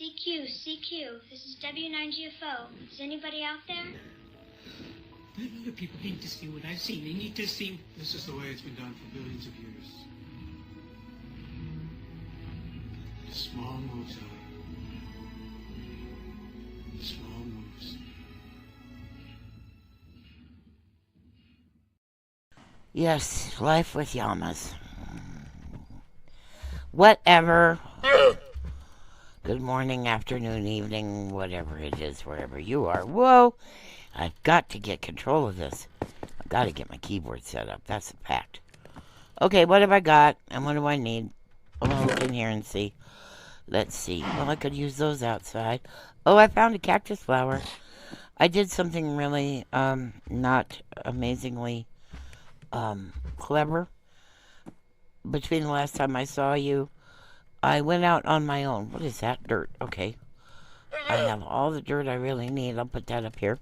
CQ, CQ, this is W9GFO. Is anybody out there? The people need to see what I've seen. They need to see... This is the way it's been done for billions of years. Small moves, small moves. Yes, life with Yamas. Whatever. Good morning, afternoon, evening, whatever it is, wherever you are. Whoa! I've got to get control of this. I've got to get my keyboard set up. That's a fact. Okay, what have I got? And what do I need? I'm going to look in here and see. Let's see. Well, I could use those outside. Oh, I found a cactus flower. I did something really not amazingly clever. Between the last time I saw you, I went out on my own. What is that? Dirt. Okay. I have all the dirt I really need. I'll put that up here.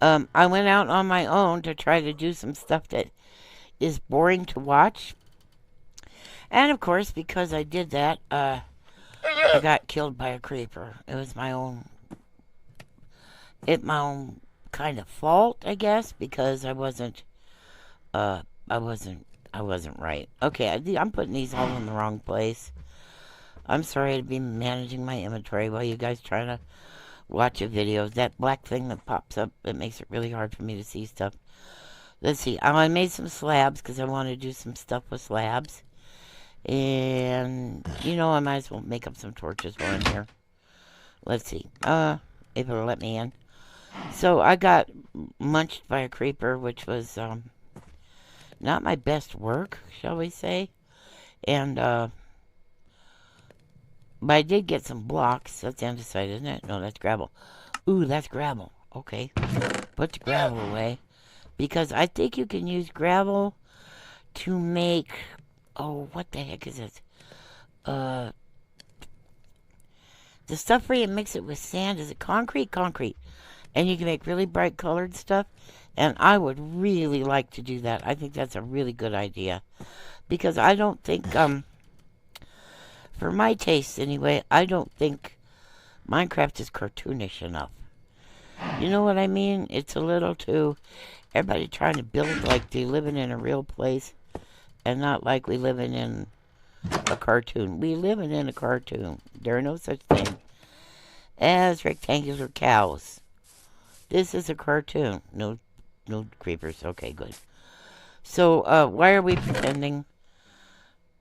I went out on my own to try to do some stuff that is boring to watch. And, of course, because I did that, I got killed by a creeper. It was my own kind of fault, I guess, because I wasn't right. Okay, I'm putting these all in the wrong place. I'm sorry to be managing my inventory while you guys trying to watch a video. That black thing that pops up, it makes it really hard for me to see stuff. Let's see. I made some slabs because I want to do some stuff with slabs. And, you know, I might as well make up some torches while I'm here. Let's see. If it'll let me in. So I got munched by a creeper, which was not my best work, shall we say. And, but I did get some blocks. That's andesite, isn't it? No, that's gravel. Ooh, that's gravel. Okay. Put the gravel away. Because I think you can use gravel to make... Oh, what the heck is this? The stuff where you mix it with sand, is it concrete? Concrete. And you can make really bright colored stuff. And I would really like to do that. I think that's a really good idea. Because I don't think, for my taste anyway, I don't think Minecraft is cartoonish enough. You know what I mean? It's a little too... Everybody trying to build like they living in a real place. And not like we living in a cartoon. We living in a cartoon. There are no such thing as rectangular cows. This is a cartoon. No creepers. Okay, good. So, why are we pretending?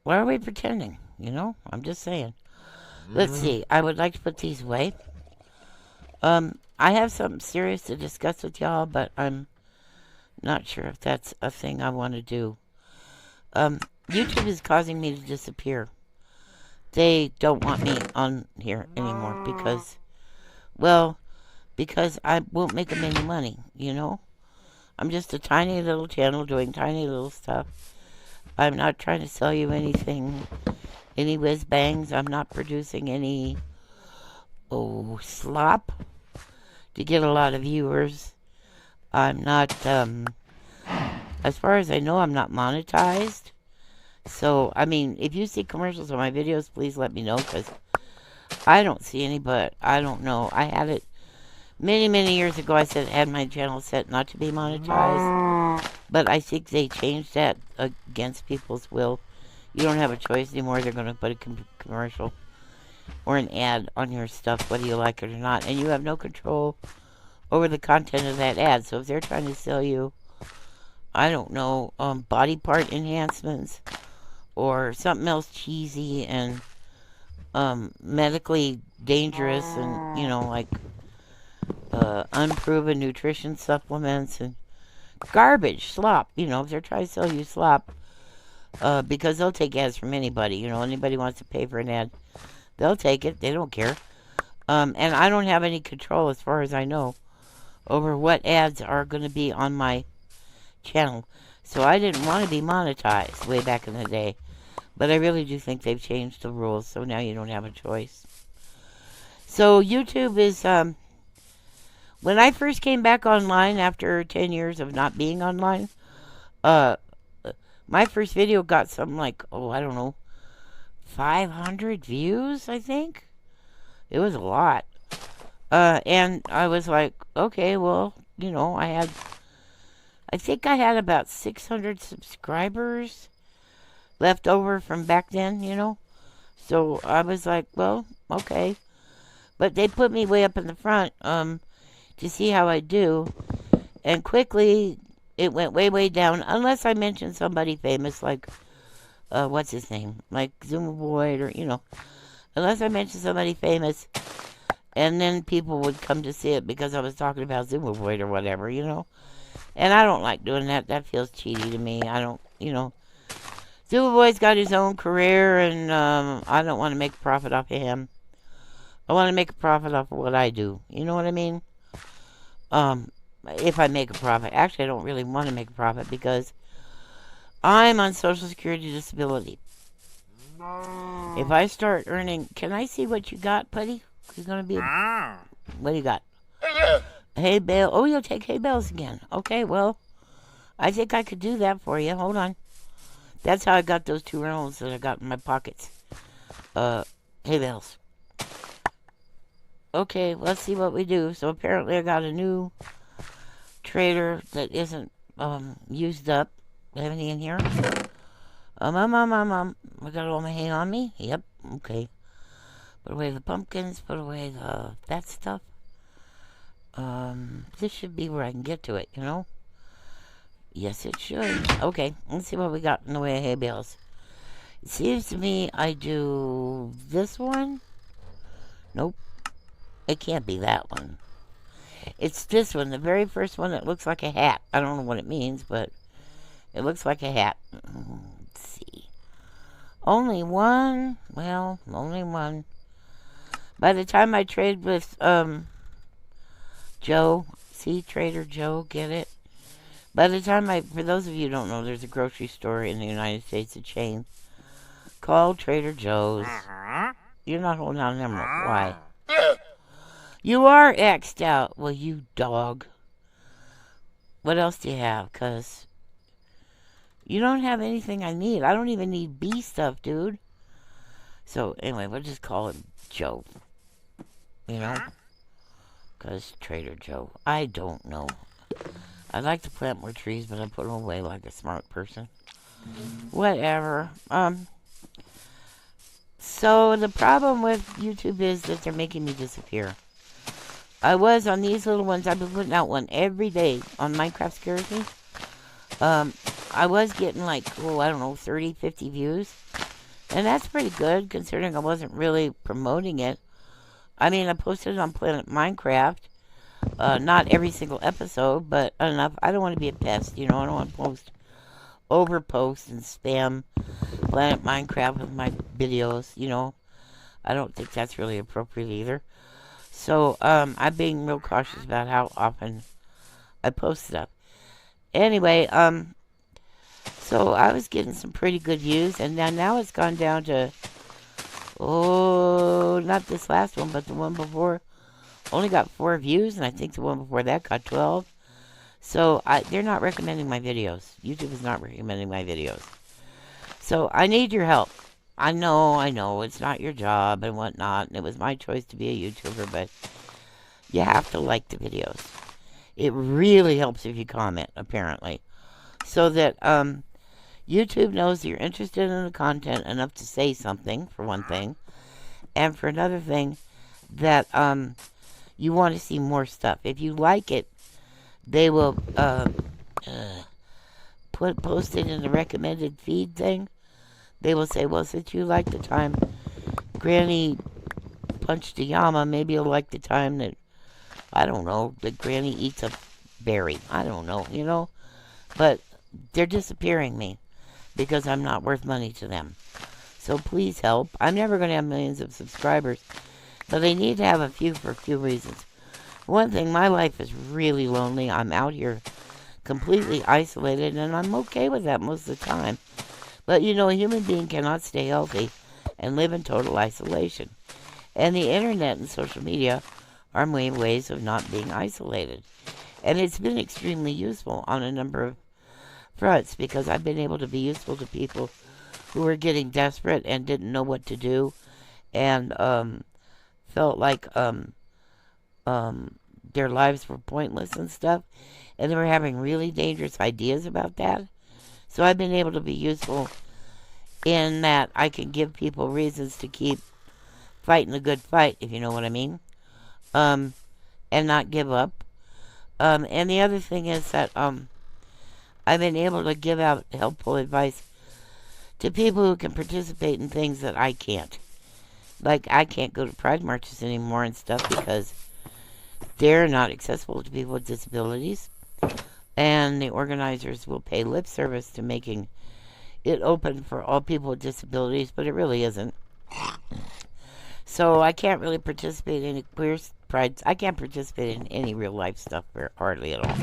Why are we pretending? You know, I'm just saying. Let's see. I would like to put these away. I have something serious to discuss with y'all, but I'm not sure if that's a thing I want to do. YouTube is causing me to disappear. They don't want me on here anymore because I won't make them any money, you know? I'm just a tiny little channel doing tiny little stuff. I'm not trying to sell you anything, any whiz bangs. I'm not producing any, slop to get a lot of viewers. I'm not, as far as I know, I'm not monetized. So, I mean, if you see commercials on my videos, please let me know, because I don't see any, but I don't know. I had it many, many years ago. I said I had my channel set not to be monetized, but I think they changed that against people's will. You don't have a choice anymore. They're going to put a commercial or an ad on your stuff, whether you like it or not, and you have no control over the content of that ad. So if they're trying to sell you, I don't know, body part enhancements or something else cheesy and medically dangerous and, you know, like unproven nutrition supplements and garbage, slop, you know, if they're trying to sell you slop, because they'll take ads from anybody, you know, anybody wants to pay for an ad, they'll take it, they don't care. And I don't have any control, as far as I know, over what ads are going to be on my channel. So I didn't want to be monetized way back in the day, but I really do think they've changed the rules, so now you don't have a choice. So YouTube is, when I first came back online after 10 years of not being online, my first video got something like, I don't know, 500 views, I think. It was a lot. And I was like, okay, well, I think I had about 600 subscribers left over from back then. So I was like, well, okay. But they put me way up in the front to see how I do. And quickly, it went way, way down, unless I mentioned somebody famous like, what's his name? Like Zuma Boyd or. Unless I mentioned somebody famous, and then people would come to see it because I was talking about Zuma Boyd or whatever. And I don't like doing that. That feels cheaty to me. I don't. Zuma Boyd's got his own career, and I don't want to make a profit off of him. I want to make a profit off of what I do. You know what I mean? If I make a profit. Actually, I don't really want to make a profit because I'm on Social Security disability. If I start earning... Can I see what you got, Putty? You're going to be... What do you got? Hay bale. Oh, you'll take hay bales again. Okay, well, I think I could do that for you. Hold on. That's how I got those 2 rounds that I got in my pockets. Hay bales. Okay, let's see what we do. So apparently I got a new trader that isn't used up. Do I have any in here? I got all my hay on me. Yep, okay. Put away the pumpkins, put away that stuff. This should be where I can get to it, Yes, it should. Okay, let's see what we got in the way of hay bales. It seems to me I do this one. Nope. It can't be that one. It's this one, the very first one that looks like a hat. I don't know what it means, but it looks like a hat. Let's see. Only one. Well, only one. By the time I trade with Joe, see, Trader Joe, get it? By the time for those of you who don't know, there's a grocery store in the United States, a chain, called Trader Joe's. You're not holding on to them. Why? You are X'd out. Well, you dog. What else do you have? Because you don't have anything I need. I don't even need bee stuff, dude. So, anyway, we'll just call it Joe. Because Trader Joe. I don't know. I'd like to plant more trees, but I put them away like a smart person. Whatever. So, the problem with YouTube is that they're making me disappear. I was on these little ones. I've been putting out one every day on Minecraft Security. I was getting like, I don't know, 30, 50 views. And that's pretty good considering I wasn't really promoting it. I mean, I posted it on Planet Minecraft. Not every single episode, but enough. I don't want to be a pest, I don't want to overpost and spam Planet Minecraft with my videos, I don't think that's really appropriate either. So, I'm being real cautious about how often I post stuff. Anyway, so I was getting some pretty good views, and now it's gone down to, not this last one, but the one before only got 4 views, and I think the one before that got 12. So, they're not recommending my videos. YouTube is not recommending my videos. So, I need your help. I know, it's not your job and whatnot, and it was my choice to be a YouTuber, but you have to like the videos. It really helps if you comment, apparently, so that YouTube knows that you're interested in the content enough to say something, for one thing, and for another thing, that you want to see more stuff. If you like it, they will post it in the recommended feed thing. They will say, well, since you like the time Granny punched a llama, maybe you'll like the time that, I don't know, that Granny eats a berry. I don't know, But they're disappearing me because I'm not worth money to them. So please help. I'm never going to have millions of subscribers, but I need to have a few for a few reasons. One thing, my life is really lonely. I'm out here completely isolated, and I'm okay with that most of the time. But, a human being cannot stay healthy and live in total isolation. And the internet and social media are my ways of not being isolated. And it's been extremely useful on a number of fronts because I've been able to be useful to people who were getting desperate and didn't know what to do and felt like their lives were pointless and stuff, and they were having really dangerous ideas about that. So I've been able to be useful in that I can give people reasons to keep fighting the good fight, if you know what I mean, and not give up. And the other thing is that I've been able to give out helpful advice to people who can participate in things that I can't. Like, I can't go to pride marches anymore and stuff because they're not accessible to people with disabilities. And the organizers will pay lip service to making it open for all people with disabilities, but it really isn't. So I can't really participate in any queer prides. I can't participate in any real life stuff hardly at all.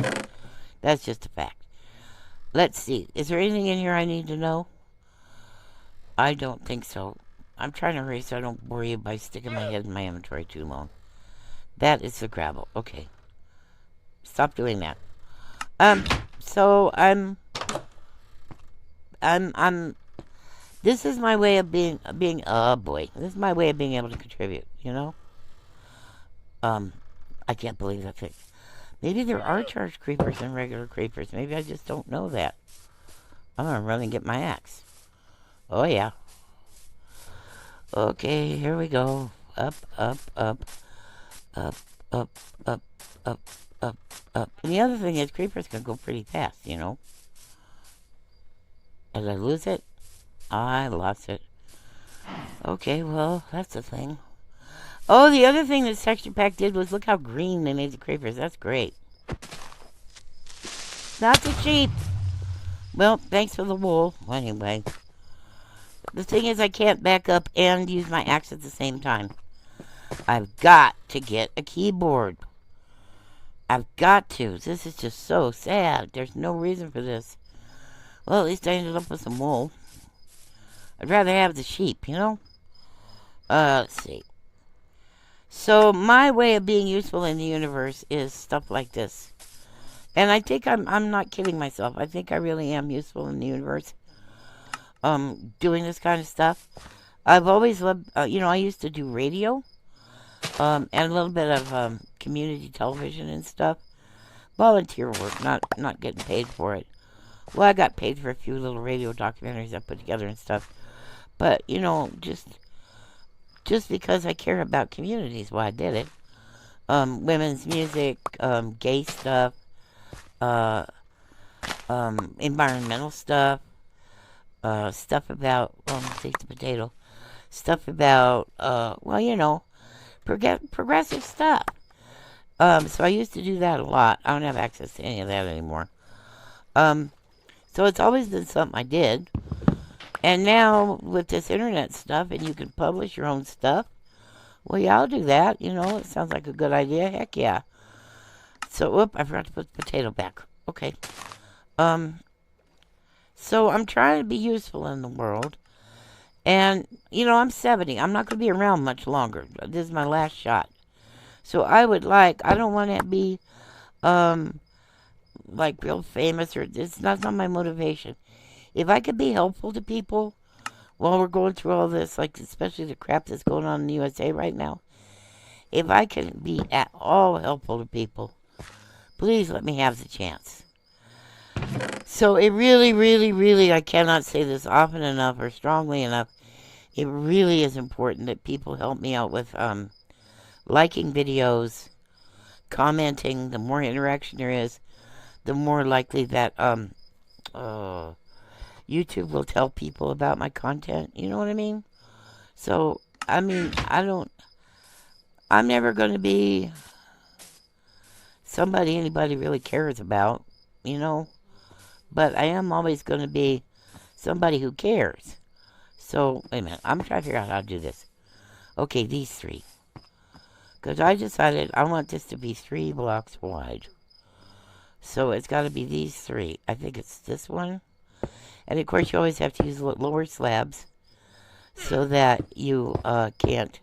That's just a fact. Let's see. Is there anything in here I need to know? I don't think so. I'm trying to hurry so I don't bore you by sticking my head in my inventory too long. That is the gravel. Okay. Stop doing that. So this is my way of being, oh boy. This is my way of being able to contribute, you know? I can't believe that thing. Maybe there are charged creepers and regular creepers. Maybe I just don't know that. I'm gonna run and get my axe. Oh yeah. Okay, here we go. Up, up, up, up, up, up, up, up, up. And the other thing is creepers can go pretty fast, you know? Did I lose it? I lost it. Okay, well, that's the thing. Oh, the other thing this texture pack did was look how green they made the creepers. That's great. Not the sheep. Well, thanks for the wool. Anyway. The thing is I can't back up and use my axe at the same time. I've got to get a keyboard. I've got to. This is just so sad. There's no reason for this. Well, at least I ended up with some wool. I'd rather have the sheep, you know? Let's see. So my way of being useful in the universe is stuff like this. And I think I'm not kidding myself. I think I really am useful in the universe. Doing this kind of stuff. I've always loved, I used to do radio. And a little bit of community television and stuff. Volunteer work, not getting paid for it. Well, I got paid for a few little radio documentaries I put together and stuff. But, just because I care about communities, why I did it. Women's music, gay stuff, environmental stuff, stuff about, take the potato, stuff about, progressive stuff. So I used to do that a lot. I don't have access to any of that anymore. So it's always been something I did. And now with this internet stuff, and you can publish your own stuff, well, yeah, I'll do that. It sounds like a good idea. Heck yeah. So, whoop, I forgot to put the potato back. Okay. So I'm trying to be useful in the world. And, I'm 70. I'm not going to be around much longer. This is my last shot. So I don't want to be, real famous, or it's not my motivation. If I could be helpful to people while we're going through all this, especially the crap that's going on in the USA right now, if I can be at all helpful to people, please let me have the chance. So it really, really, really, I cannot say this often enough or strongly enough, it really is important that people help me out with liking videos, commenting. The more interaction there is, the more likely that YouTube will tell people about my content. You know what I mean? So, I'm never going to be somebody anybody really cares about, but I am always going to be somebody who cares. So, wait a minute. I'm trying to figure out how to do this. Okay, these three. Because I decided I want this to be 3 blocks wide. So it's got to be these three. I think it's this one. And of course you always have to use lower slabs so that you can't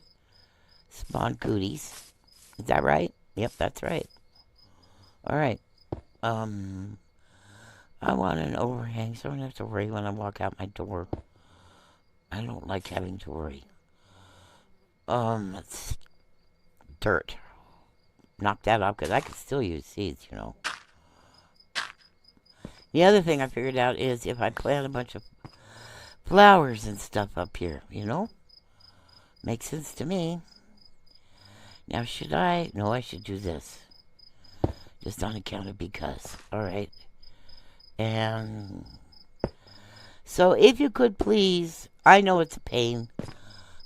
spawn cooties. Is that right? Yep, that's right. Alright. I want an overhang so I don't have to worry when I walk out my door. I don't like having to worry. Let's dirt. Knock that off because I could still use seeds, you know. The other thing I figured out is if I plant a bunch of flowers and stuff up here, you know. Makes sense to me. Now, should I? No, I should do this. Just on account of because. Alright. And so if you could please, I know it's a pain,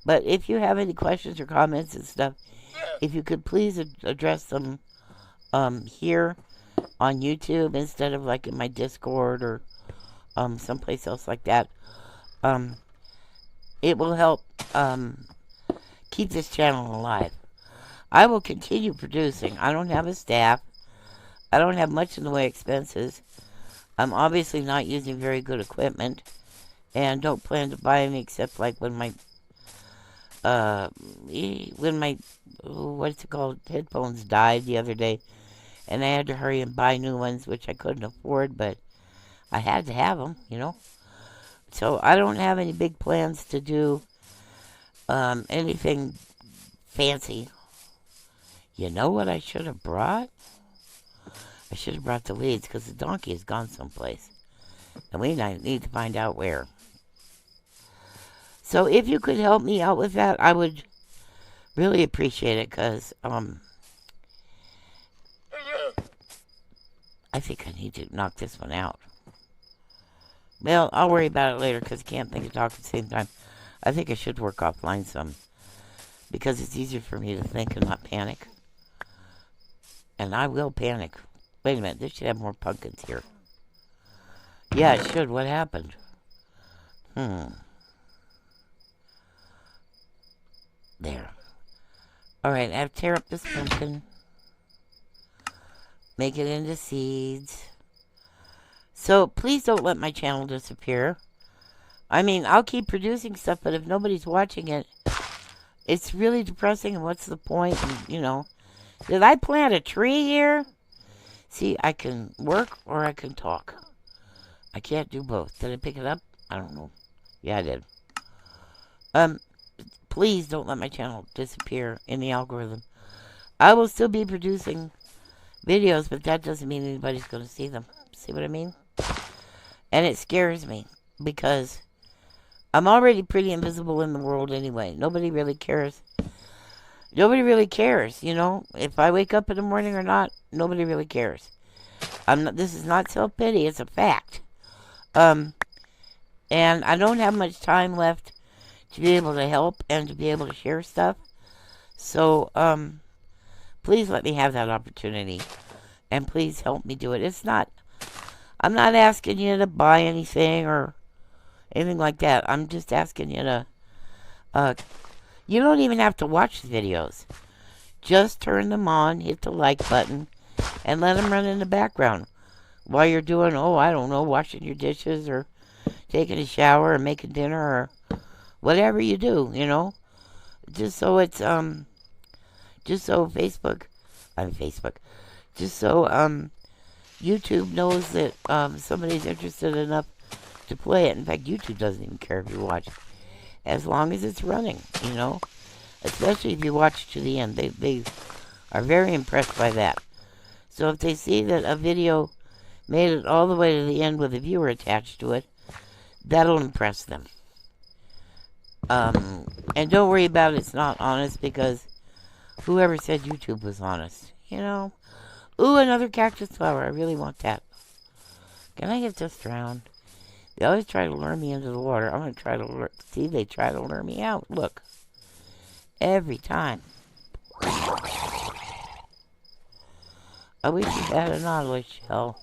but if you have any questions or comments and stuff, if you could please address them here on YouTube instead of like in my Discord or someplace else like that. It will help keep this channel alive. I will continue producing. I don't have a staff. I don't have much in the way of expenses. I'm obviously not using very good equipment and don't plan to buy any except like when my what's it called, headphones died the other day and I had to hurry and buy new ones, which I couldn't afford, but I had to have them, you know. So I don't have any big plans to do anything fancy. You know what I should have brought? I should have brought the leads because the donkey has gone someplace. And we need to find out where. So if you could help me out with that, I would really appreciate it because I think I need to knock this one out. Well, I'll worry about it later because I can't think and talk at the same time. I think I should work offline some because it's easier for me to think and not panic. And I will panic. Wait a minute, this should have more pumpkins here. Yeah, it should. What happened? There. Alright, I have to tear up this pumpkin. Make it into seeds. So, please don't let my channel disappear. I mean, I'll keep producing stuff, but if nobody's watching it, it's really depressing, and what's the point? And, you know, did I plant a tree here? See, I can work or I can talk. I can't do both. Did I pick it up? I don't know. Yeah, I did. Please don't let my channel disappear in the algorithm. I will still be producing videos, but that doesn't mean anybody's going to see them. See what I mean? And it scares me because I'm already pretty invisible in the world anyway. Nobody really cares. Nobody really cares, you know? If I wake up in the morning or not, nobody really cares. This is not self-pity, it's a fact. And I don't have much time left to be able to help and to be able to share stuff. So, please let me have that opportunity. And please help me do it. I'm not asking you to buy anything or anything like that. I'm just asking you to, you don't even have to watch the videos. Just turn them on, hit the like button, and let them run in the background while you're doing, I don't know, washing your dishes or taking a shower or making dinner or whatever you do, you know. Just so it's, just so YouTube knows that somebody's interested enough to play it. In fact, YouTube doesn't even care if you watch it, as long as it's running, you know. Especially if you watch to the end. They are very impressed by that. So if they see that a video made it all the way to the end with a viewer attached to it, that'll impress them. And don't worry about it's not honest, because whoever said YouTube was honest, you know. Ooh, another cactus flower. I really want that. Can I get this drowned? They always try to lure me into the water. I'm going to try to see, they try to lure me out. Look. Every time. I wish you had a nautilus shell.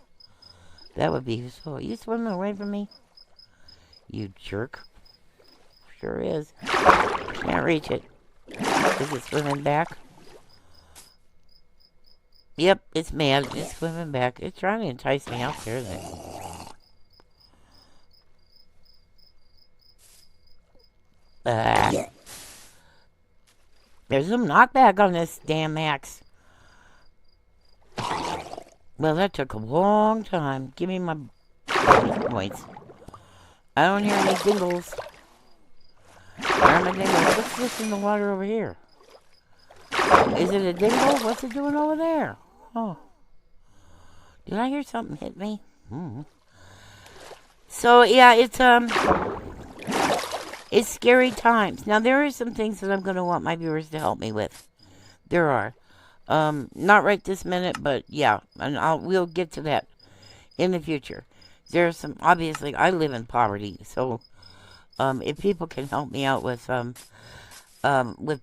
That would be useful. Are you swimming away from me? You jerk. Sure is. Can't reach it. Is it swimming back? Yep, it's mad. It's swimming back. It's trying to entice me out there, then. There's some knockback on this damn axe. Well, that took a long time. Give me my points. I don't hear any dingles. Where are my dingles? What's this in the water over here? Is it a dingo? What's it doing over there? Oh. Did I hear something hit me? So yeah, it's scary times. Now there are some things that I'm gonna want my viewers to help me with. There are. Not right this minute, but yeah, and we'll get to that in the future. There's some, obviously I live in poverty, so if people can help me out with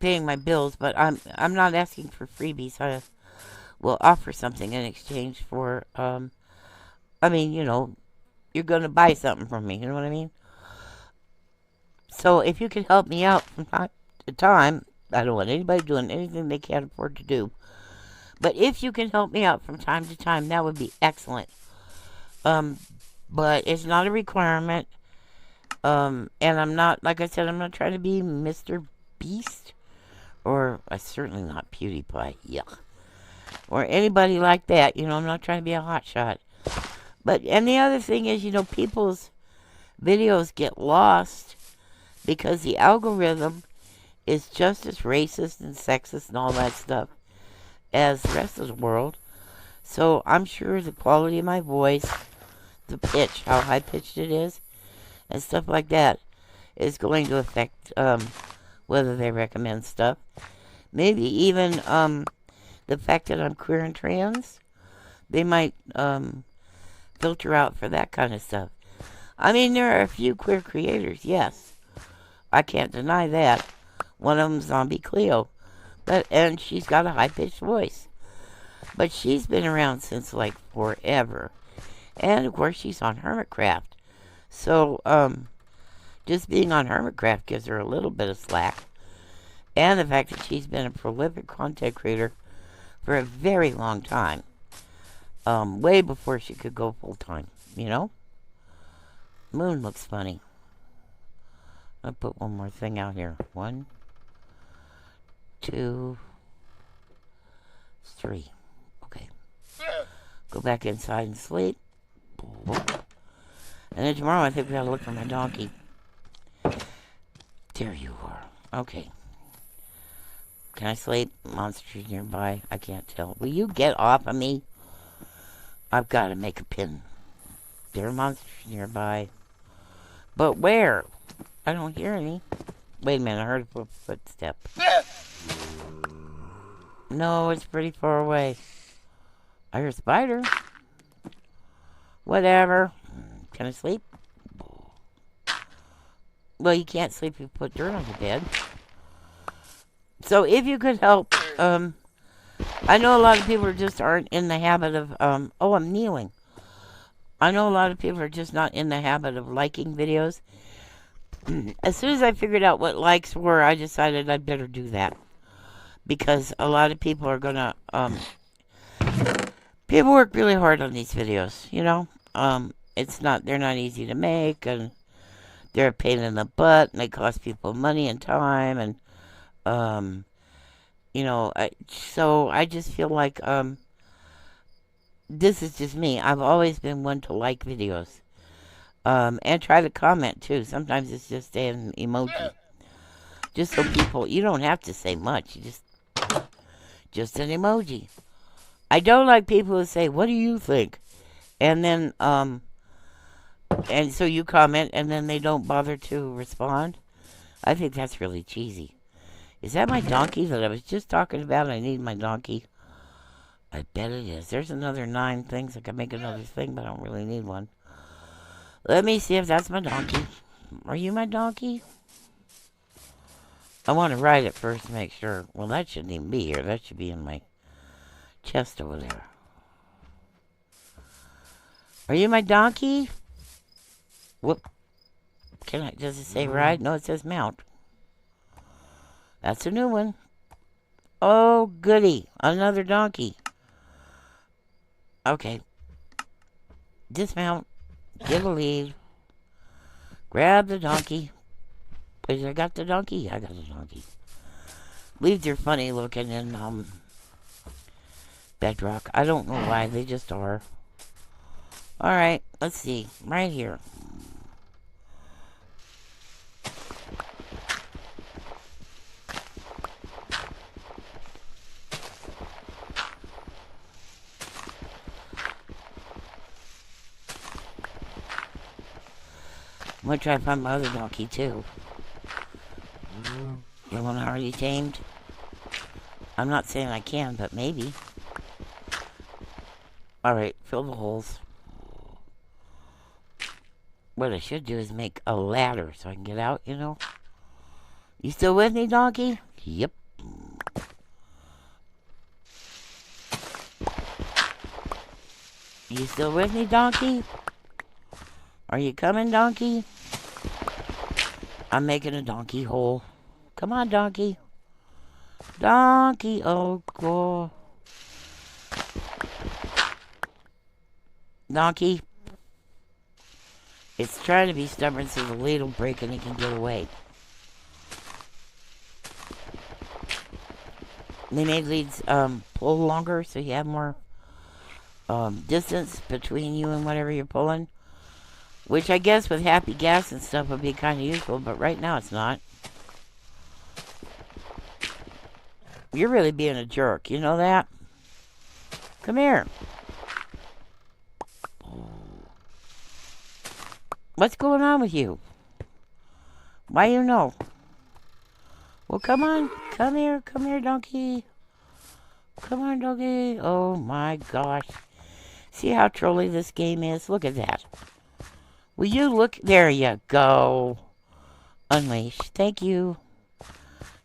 paying my bills, but I'm not asking for freebies. I will offer something in exchange for I mean, you're gonna buy something from me, you know what I mean? So if you can help me out from time to time, I don't want anybody doing anything they can't afford to do. But if you can help me out from time to time, that would be excellent. But it's not a requirement. And I'm not, like I said, I'm not trying to be Mr. Beast. Or certainly not PewDiePie. Yuck. Or anybody like that. I'm not trying to be a hotshot. And the other thing is, people's videos get lost because the algorithm is just as racist and sexist and all that stuff as the rest of the world. So I'm sure the quality of my voice, the pitch, how high-pitched it is, and stuff like that is going to affect whether they recommend stuff. Maybe even the fact that I'm queer and trans, they might filter out for that kind of stuff. I mean, there are a few queer creators, yes. I can't deny that. One of them's Zombie Cleo. And she's got a high-pitched voice. But she's been around since, like, forever. And, of course, she's on Hermitcraft. So, just being on Hermitcraft gives her a little bit of slack. And the fact that she's been a prolific content creator for a very long time. Way before she could go full-time, Moon looks funny. I'll put one more thing out here. 1, 2, 3. Okay. Go back inside and sleep. And then tomorrow I think we gotta look for my donkey. There you are. Okay. Can I sleep? Monsters nearby. I can't tell. Will you get off of me? I've got to make a pin. There are monsters nearby. But where? I don't hear any. Wait a minute, I heard a footstep. No, it's pretty far away. I hear a spider. Whatever. Can I sleep? Well, you can't sleep if you put dirt on your bed. So if you could help, I know a lot of people aren't in the habit of, oh, I'm kneeling. I know a lot of people are just not in the habit of liking videos. As soon as I figured out what likes were, I decided I'd better do that. Because a lot of people are gonna, people work really hard on these videos, they're not easy to make, and they're a pain in the butt, and they cost people money and time, and, so I just feel like, this is just me. I've always been one to like videos. And try to comment, too. Sometimes it's just an emoji. Just so people, you don't have to say much. You just an emoji. I don't like people who say, what do you think? And then, and so you comment, and then they don't bother to respond. I think that's really cheesy. Is that my donkey that I was just talking about? I need my donkey. I bet it is. There's another 9 things. I could make another thing, but I don't really need one. Let me see if that's my donkey. Are you my donkey? I want to ride it first to make sure. Well, that shouldn't even be here. That should be in my chest over there. Are you my donkey? Whoop. Does it say ride? No, it says mount. That's a new one. Oh, goody. Another donkey. Okay. Dismount. Get a lead. Grab the donkey. Wait, I got the donkey? I got the donkey. Leaves are funny looking in Bedrock. I don't know why. They just are. Alright, let's see. Right here. I'm gonna try to find my other donkey too. The one I already tamed. I'm not saying I can, but maybe. Alright, fill the holes. What I should do is make a ladder so I can get out, you know? You still with me, donkey? Yep. You still with me, donkey? Are you coming, donkey? I'm making a donkey hole. Come on, donkey. Donkey, oh, God. Donkey. It's trying to be stubborn so the lead will break and he can get away. They made leads pull longer so you have more distance between you and whatever you're pulling. Which I guess with happy gas and stuff would be kind of useful, but right now it's not. You're really being a jerk, you know that? Come here. What's going on with you? Why you know? Well, come on. Come here, donkey. Come on, donkey. Oh my gosh. See how trolly this game is? Look at that. Will you look? There you go. Unleash. Thank you.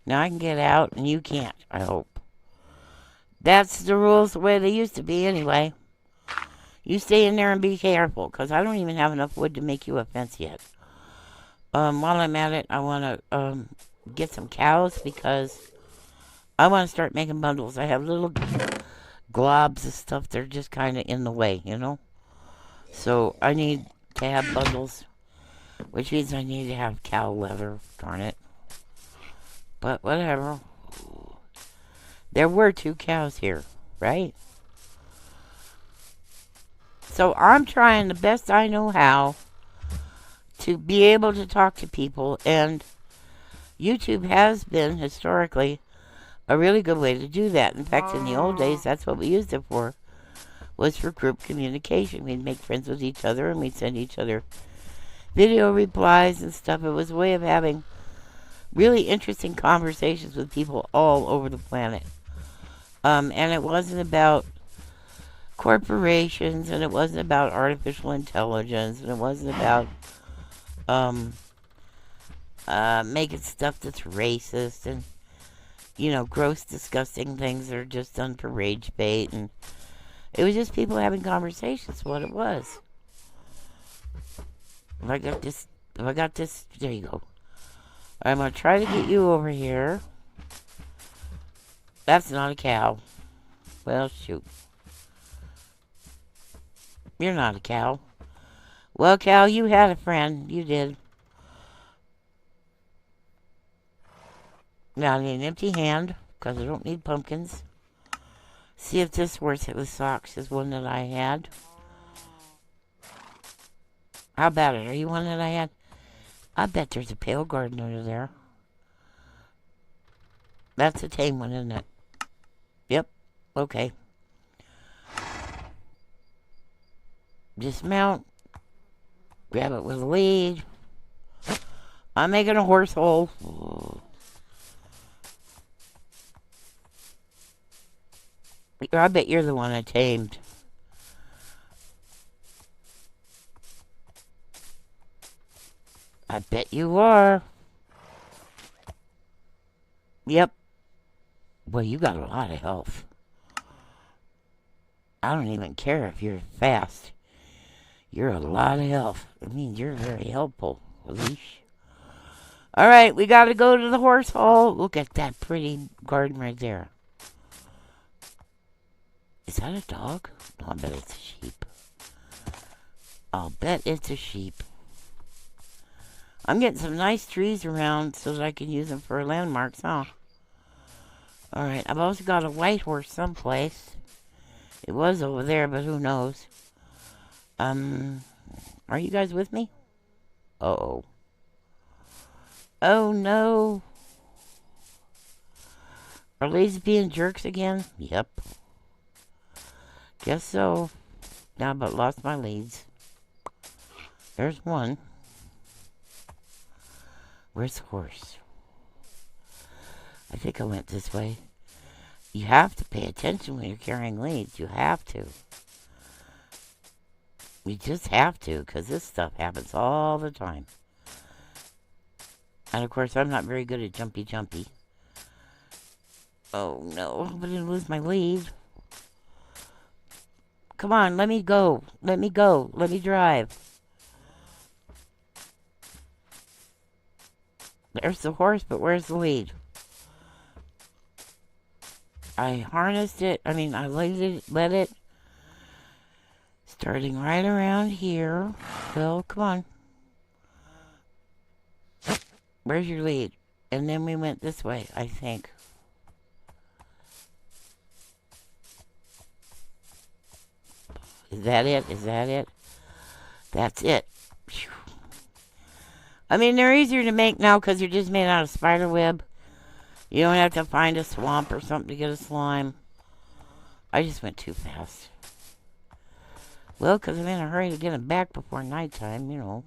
Now I can get out and you can't, I hope. That's the rules the way they used to be anyway. You stay in there and be careful, because I don't even have enough wood to make you a fence yet. While I'm at it, I want to get some cows, because I want to start making bundles. I have little globs of stuff that are just kind of in the way, you know? So I need to have bundles, which means I need to have cow leather, darn it. But whatever. There were 2 cows here, right? So I'm trying the best I know how to be able to talk to people, and YouTube has been historically a really good way to do that. In fact, in the old days, that's what we used it for, was for group communication. We'd make friends with each other and we'd send each other video replies and stuff. It was a way of having really interesting conversations with people all over the planet. And it wasn't about corporations, and it wasn't about artificial intelligence, and it wasn't about making stuff that's racist and, you know, gross, disgusting things that are just done for rage bait. And it was just people having conversations, what it was. If I got this, there you go. I'm going to try to get you over here. That's not a cow. Well, shoot. You're not a cow. Well, cow, you had a friend. You did. Now I need an empty hand, because I don't need pumpkins. See if this worth it with socks is one that I had. How about it? Are you one that I had? I bet there's a pale garden under there. That's a tame one, isn't it? Yep. Okay. Dismount. Grab it with a lead. I'm making a horse hole. I bet you're the one I tamed. I bet you are. Yep. Well, you got a lot of health. I don't even care if you're fast. You're a lot of health. It means you're very helpful, Leash. Alright, we gotta go to the horse hole. Look at that pretty garden right there. Is that a dog? No, I bet it's a sheep. I'll bet it's a sheep. I'm getting some nice trees around so that I can use them for landmarks, huh? Alright, I've also got a white horse someplace. It was over there, but who knows? Are you guys with me? Uh-oh. Oh, no. Are ladies being jerks again? Yep. Guess so. Now, but lost my leads. There's one. Where's the horse? I think I went this way. You have to pay attention when you're carrying leads. You have to. You just have to, because this stuff happens all the time. And of course, I'm not very good at jumpy. Oh no, I hope I didn't lose my lead. Come on, let me go. Let me go. Let me drive. There's the horse, but where's the lead? I harnessed it. I let it. Starting right around here. Well, come on. Where's your lead? And then we went this way, I think. Is that it? Is that it? That's it. Phew. I mean, they're easier to make now because you're just made out of spider web. You don't have to find a swamp or something to get a slime. I just went too fast. Well, because I'm in a hurry to get him back before nighttime, you know.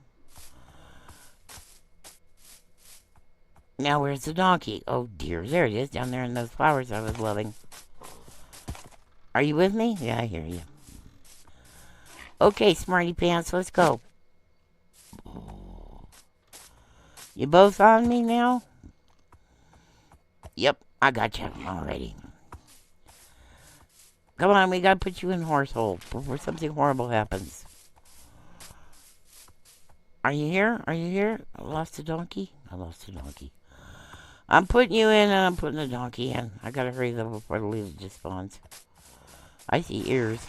Now, where's the donkey? Oh, dear. There it is, down there in those flowers I was loving. Are you with me? Yeah, I hear you. Okay, smarty pants, let's go. You both on me now? Yep, I got you already. Come on, we gotta put you in horse hole before something horrible happens. Are you here? Are you here? I lost a donkey? I lost a donkey. I'm putting you in and I'm putting the donkey in. I gotta hurry though before the lead just spawns. I see ears.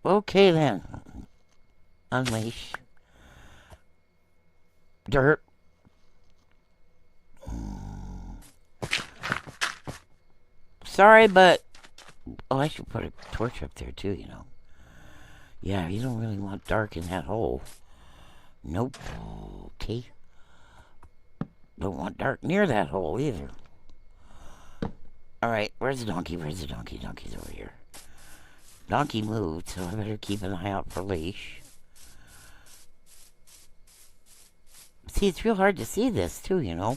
Okay then. Unleash. Dirt. Sorry, but... Oh, I should put a torch up there too, you know. Yeah, you don't really want dark in that hole. Nope. Okay. Don't want dark near that hole either. Alright, where's the donkey? Where's the donkey? Donkey's over here. Donkey moved, so I better keep an eye out for leash. See, it's real hard to see this, too, you know.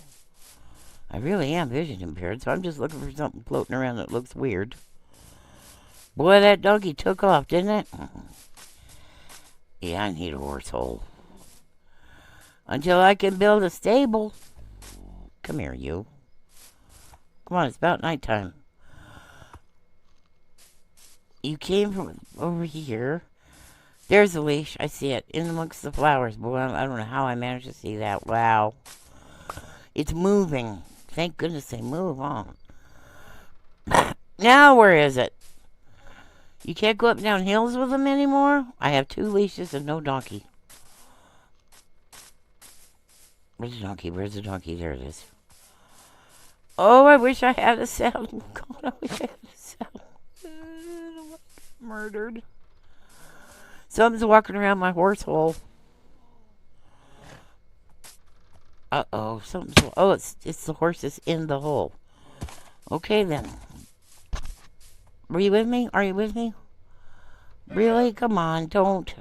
I really am vision impaired, so I'm just looking for something floating around that looks weird. Boy, that donkey took off, didn't it? Yeah, I need a horse hole. Until I can build a stable. Come here, you. Come on, it's about nighttime. You came from over here. There's a leash. I see it. In amongst the flowers. Boy, I don't know how I managed to see that. Wow. It's moving. Thank goodness they move on. Now, where is it? You can't go up and down hills with them anymore? I have 2 leashes and no donkey. Where's the donkey? Where's the donkey? There it is. Oh, I wish I had a saddle. God, I wish I had a saddle. Murdered. Something's walking around my horse hole. Uh-oh. Something's... Oh, it's the horse that's in the hole. Okay, then. Were you with me? Are you with me? Really? Come on, don't.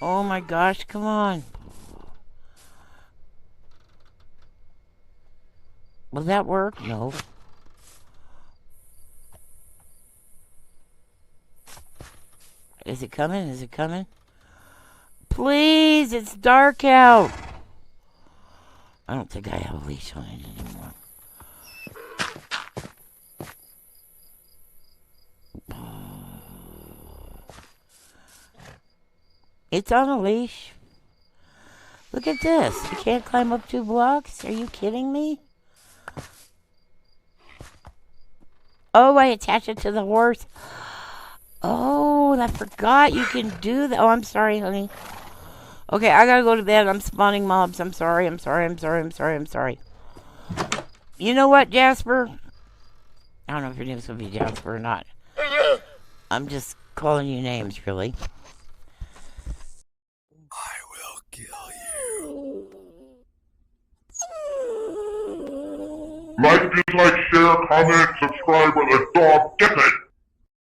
Oh my gosh, come on. Will that work? No. Is it coming? Is it coming? Please, it's dark out. I don't think I have a leash on it anymore. It's on a leash. Look at this. You can't climb up 2 blocks? Are you kidding me? Oh, I attach it to the horse. Oh, I forgot you can do that. Oh, I'm sorry, honey. Okay, I gotta go to bed. I'm spawning mobs. I'm sorry. I'm sorry. You know what, Jasper? I don't know if your name's gonna be Jasper or not. I'm just calling you names, really. I will kill you. Like, dislike, share, comment, subscribe, or the dog gets it.